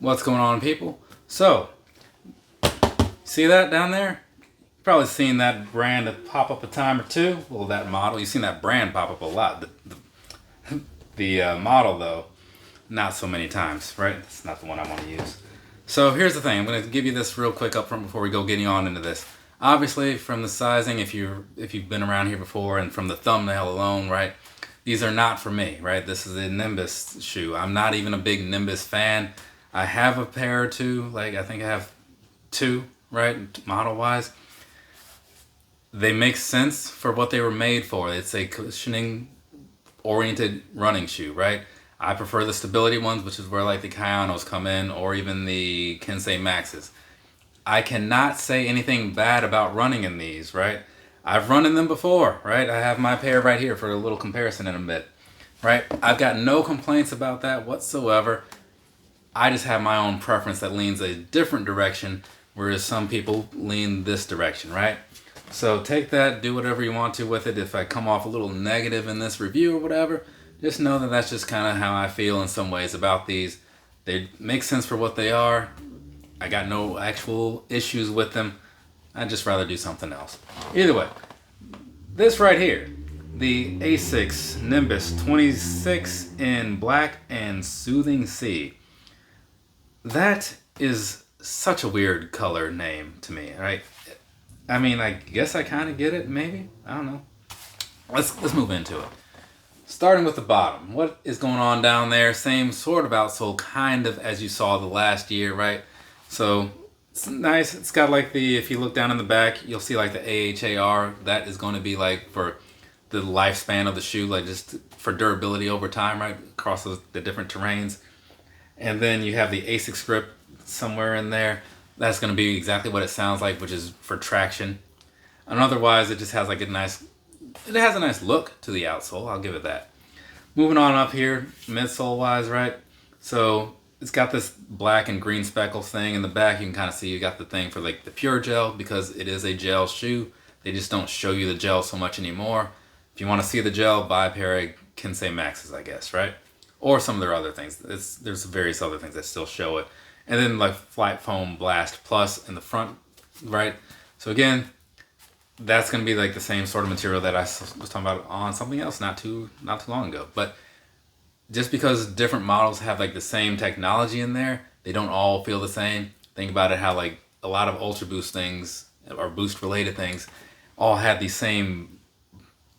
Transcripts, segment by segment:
What's going on, people? So, see that down there? You've probably seen that brand pop up a time or two. Well, that model, you've seen that brand pop up a lot. The model, though, not so many times, right? That's not the one I want to use. So here's the thing. I'm going to give you this real quick up front before we go getting on into this. Obviously, from the sizing, if you've been around here before, and from the thumbnail alone, right? These are not for me, right? This is a Nimbus shoe. I'm not even a big Nimbus fan. I have a pair or two, like I think I have two, right, model-wise. They make sense for what they were made for. It's a cushioning-oriented running shoe, right? I prefer the stability ones, which is where like the Kayanos come in, or even the Kensei Maxes. I cannot say anything bad about running in these, right? I've run in them before, right? I have my pair right here for a little comparison in a bit, right? I've got no complaints about that whatsoever. I just have my own preference that leans a different direction, whereas some people lean this direction, right? So take that, do whatever you want to with it. If I come off a little negative in this review or whatever, just know that that's just kind of how I feel in some ways about these. They make sense for what they are. I got no actual issues with them. I'd just rather do something else. Either way, this right here, the Asics Nimbus 26 in black and soothing sea. That is such a weird color name to me, right? I mean, I guess I kind of get it, maybe. I don't know. Let's move into it. Starting with the bottom. What is going on down there? Same sort of outsole, kind of, as you saw the last year, right? So, it's nice. It's got like the, if you look down in the back, you'll see like the AHAR. That is going to be like for the lifespan of the shoe, like just for durability over time, right? Across the different terrains. And then you have the Asics grip somewhere in there. That's going to be exactly what it sounds like, which is for traction. And otherwise, it just has like a nice look to the outsole. I'll give it that. Moving on up here, midsole wise, right? So it's got this black and green speckles thing in the back. You can kind of see you got the thing for like the pure gel, because it is a gel shoe. They just don't show you the gel so much anymore. If you want to see the gel, buy a pair of Kensei Maxes, I guess, right? Or some of their other things. There's various other things that still show it. And then like Flight Foam Blast Plus in the front, right? So again, that's going to be like the same sort of material that I was talking about on something else not too long ago. But just because different models have like the same technology in there, they don't all feel the same. Think about it, how like a lot of Ultra Boost things or boost related things all had the same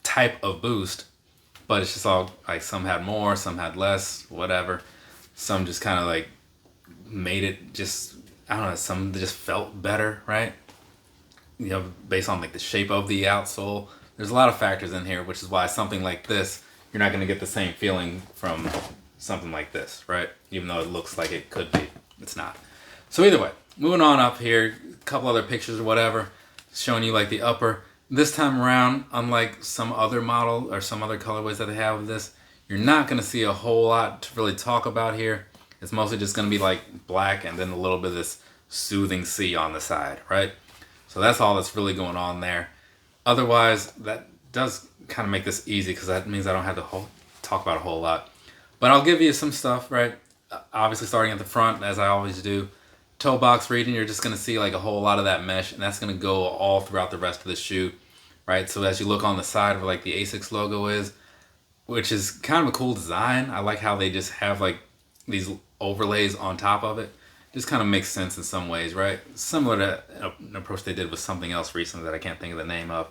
type of boost. But it's just all like some had more, some had less, whatever. Some just kind of like made it just, I don't know, some just felt better, right? You know, based on like the shape of the outsole. There's a lot of factors in here, which is why something like this, you're not going to get the same feeling from something like this, right? Even though it looks like it could be, it's not. So either way, moving on up here, a couple other pictures or whatever, showing you like the upper. This time around, unlike some other model or some other colorways that they have with this, you're not going to see a whole lot to really talk about here. It's mostly just going to be like black and then a little bit of this soothing sea on the side, right? So that's all that's really going on there. Otherwise, that does kind of make this easy, because that means I don't have to talk about a whole lot. But I'll give you some stuff, right? Obviously starting at the front, as I always do. Toe box reading, you're just going to see like a whole lot of that mesh, and that's going to go all throughout the rest of the shoe, right? So as you look on the side where like the Asics logo is, which is kind of a cool design. I like how they just have like these overlays on top of it. Just kind of makes sense in some ways, right? Similar to an approach they did with something else recently that I can't think of the name of.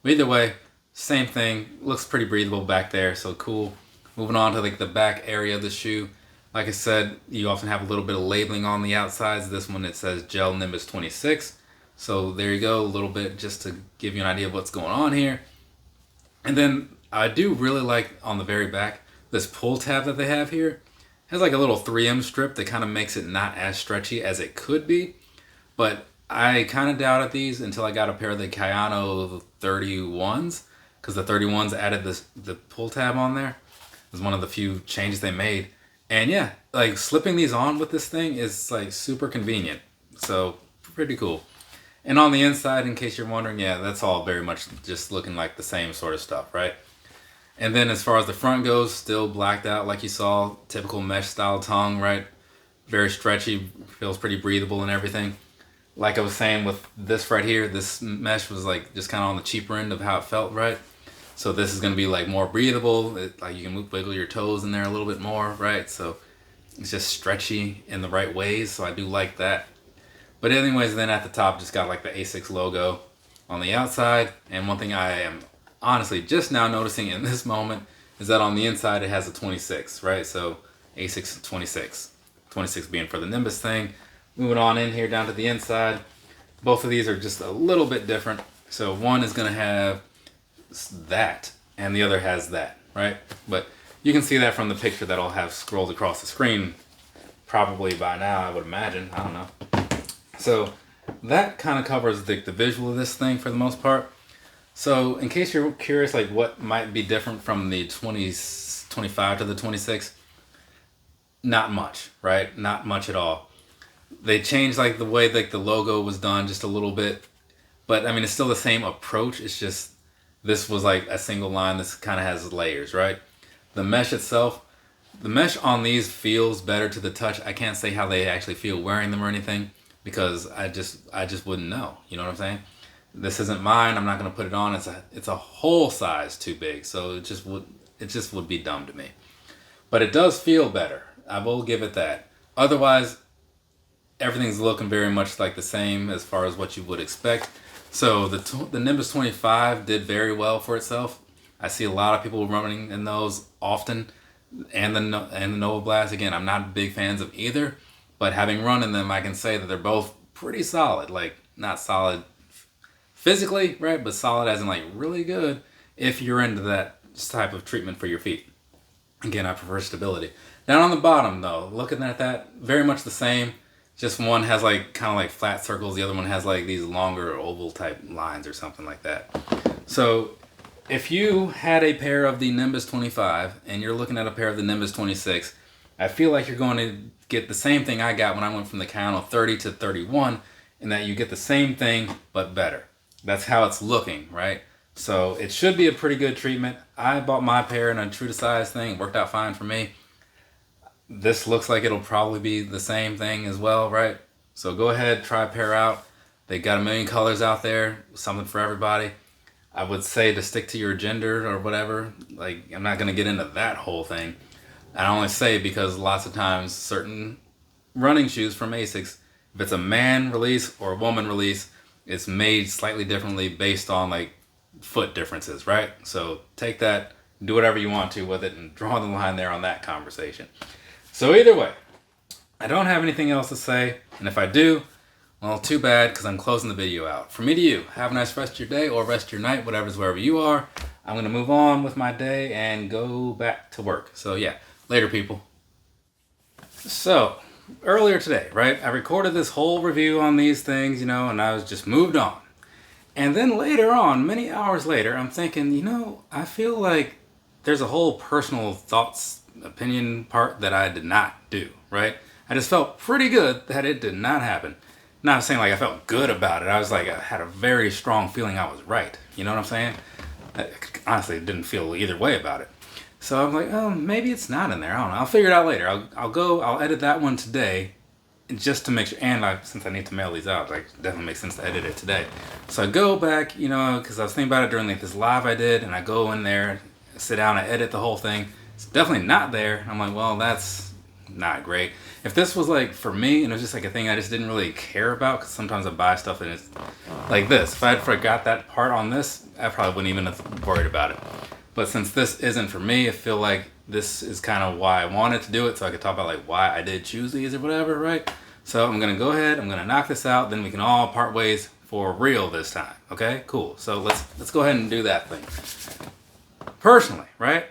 But either way, same thing. Looks pretty breathable back there, so cool. Moving on to like the back area of the shoe. Like I said, you often have a little bit of labeling on the outsides. This one, it says Gel-Nimbus 26. So there you go, a little bit just to give you an idea of what's going on here. And then I do really like on the very back, this pull tab that they have here. It has like a little 3M strip that kind of makes it not as stretchy as it could be. But I kind of doubted these until I got a pair of the Kayano 31s. Because the 31s added the pull tab on there. It was one of the few changes they made. And yeah, like slipping these on with this thing is like super convenient. So pretty cool. And on the inside, in case you're wondering, yeah, that's all very much just looking like the same sort of stuff, right? And then as far as the front goes, still blacked out like you saw, typical mesh style tongue, right? very stretchy, feels pretty breathable and everything. Like I was saying with this right here, this mesh was like just kind of on the cheaper end of how it felt, right? So this is going to be like more breathable. Like you can wiggle your toes in there a little bit more, right? So it's just stretchy in the right ways. So I do like that. But anyways, then at the top, just got like the Asics logo on the outside. And one thing I am honestly just now noticing in this moment is that on the inside, it has a 26, right? So Asics 26. 26 being for the Nimbus thing. Moving on in here down to the inside. Both of these are just a little bit different. So one is going to have that and the other has that, right? But you can see that from the picture that I'll have scrolled across the screen probably by now, I would imagine. I don't know. So that kind of covers the visual of this thing for the most part. So in case you're curious, like what might be different from the 25 to the 26, not much, right? Not much at all. They changed like the way like the logo was done just a little bit, but I mean it's still the same approach. It's just this was like a single line. This kind of has layers, right? The mesh itself, the mesh on these feels better to the touch. I can't say how they actually feel wearing them or anything because I just wouldn't know. You know what I'm saying? This isn't mine. I'm not gonna put it on. It's a whole size too big, so it just would be dumb to me. But it does feel better. I will give it that. Otherwise, everything's looking very much like the same as far as what you would expect. So the Nimbus 25 did very well for itself. I see a lot of people running in those often, and the Nova Blast. Again, I'm not big fans of either, but having run in them, I can say that they're both pretty solid. Like not solid physically, right, but solid as in like really good if you're into that type of treatment for your feet. Again, I prefer stability. Down on the bottom though, looking at that, very much the same. Just one has like kind of like flat circles. The other one has like these longer oval type lines or something like that. So if you had a pair of the Nimbus 25 and you're looking at a pair of the Nimbus 26, I feel like you're going to get the same thing I got when I went from the Kano 30 to 31, in that you get the same thing but better. That's how it's looking, right? So it should be a pretty good treatment. I bought my pair in a true to size thing. It worked out fine for me. This looks like it'll probably be the same thing as well, right? So go ahead, try a pair out. They got a million colors out there, something for everybody. I would say to stick to your gender or whatever. Like, I'm not going to get into that whole thing. I only say because lots of times certain running shoes from Asics, if it's a man release or a woman release, it's made slightly differently based on like foot differences, right? So take that, do whatever you want to with it, and draw the line there on that conversation. So either way, I don't have anything else to say, and if I do, well, too bad, because I'm closing the video out. From me to you, have a nice rest of your day or rest of your night, whatever's wherever you are. I'm going to move on with my day and go back to work. So yeah, later people. So, earlier today, right, I recorded this whole review on these things, you know, and I was just moved on. And then later on, many hours later, I'm thinking, you know, I feel like there's a whole personal thoughts, opinion part that I did not do, right? I just felt pretty good that it did not happen. Not saying like I felt good about it. I was like, I had a very strong feeling I was right. You know what I'm saying? I honestly didn't feel either way about it. So I'm like, oh, maybe it's not in there. I don't know. I'll figure it out later. I'll edit that one today just to make sure. And since I need to mail these out, like definitely makes sense to edit it today. So I go back, you know, because I was thinking about it during like this live I did, and I go in there, sit down, I edit the whole thing. It's definitely not there. I'm like, well, that's not great. If this was like for me and it was just like a thing I just didn't really care about, because sometimes I buy stuff and it's like this. If I had forgot that part on this, I probably wouldn't even have worried about it. But since this isn't for me, I feel like this is kind of why I wanted to do it, so I could talk about like why I did choose these or whatever, right? So I'm gonna go ahead, I'm gonna knock this out, then we can all part ways for real this time. Okay, cool. So let's go ahead and do that thing. Personally, right?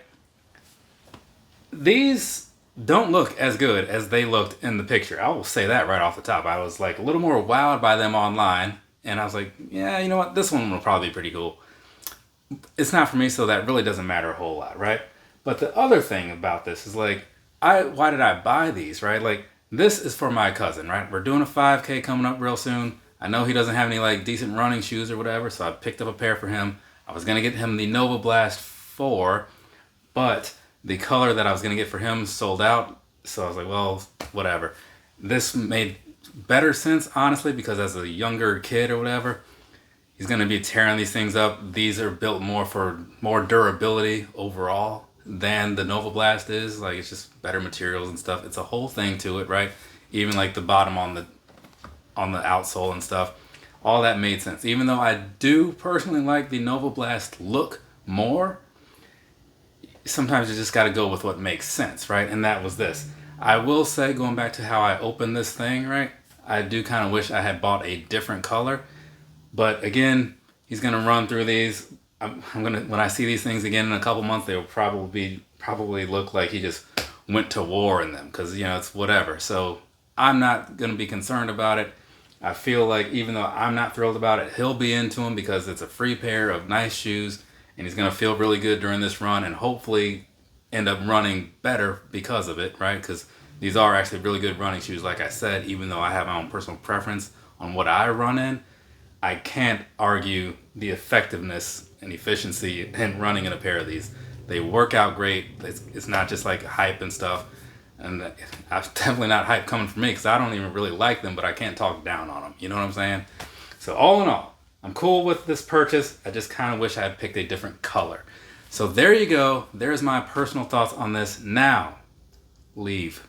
These don't look as good as they looked in the picture. I will say that right off the top. I was like a little more wowed by them online, and I was like, yeah, you know what? This one will probably be pretty cool. It's not for me, so that really doesn't matter a whole lot, right? But the other thing about this is like, why did I buy these, right? Like, this is for my cousin, right? We're doing a 5K coming up real soon. I know he doesn't have any like decent running shoes or whatever, so I picked up a pair for him. I was gonna get him the Nova Blast 4, but the color that I was gonna get for him sold out, so I was like, well, whatever. This made better sense, honestly, because as a younger kid or whatever, he's going to be tearing these things up. These are built more for more durability overall than the Nova Blast is. Like, it's just better materials and stuff. It's a whole thing to it, right? Even like the bottom on the outsole and stuff. All that made sense. Even though I do personally like the Nova Blast look more, sometimes you just got to go with what makes sense, right? And that was this. I will say, going back to how I opened this thing, right? I do kind of wish I had bought a different color. But again, he's gonna run through these. I'm gonna, when I see these things again in a couple months, they will probably look like he just went to war in them, because, you know, it's whatever. So I'm not gonna be concerned about it. I feel like even though I'm not thrilled about it, he'll be into them because it's a free pair of nice shoes, and he's gonna feel really good during this run, and hopefully end up running better because of it, right? Because these are actually really good running shoes, like I said. Even though I have my own personal preference on what I run in, I can't argue the effectiveness and efficiency in running in a pair of these. They work out great. It's not just like hype and stuff. And that's definitely not hype coming from me, because I don't even really like them, but I can't talk down on them. You know what I'm saying? So all in all, I'm cool with this purchase. I just kind of wish I had picked a different color. So there you go. There's my personal thoughts on this. Now, leave.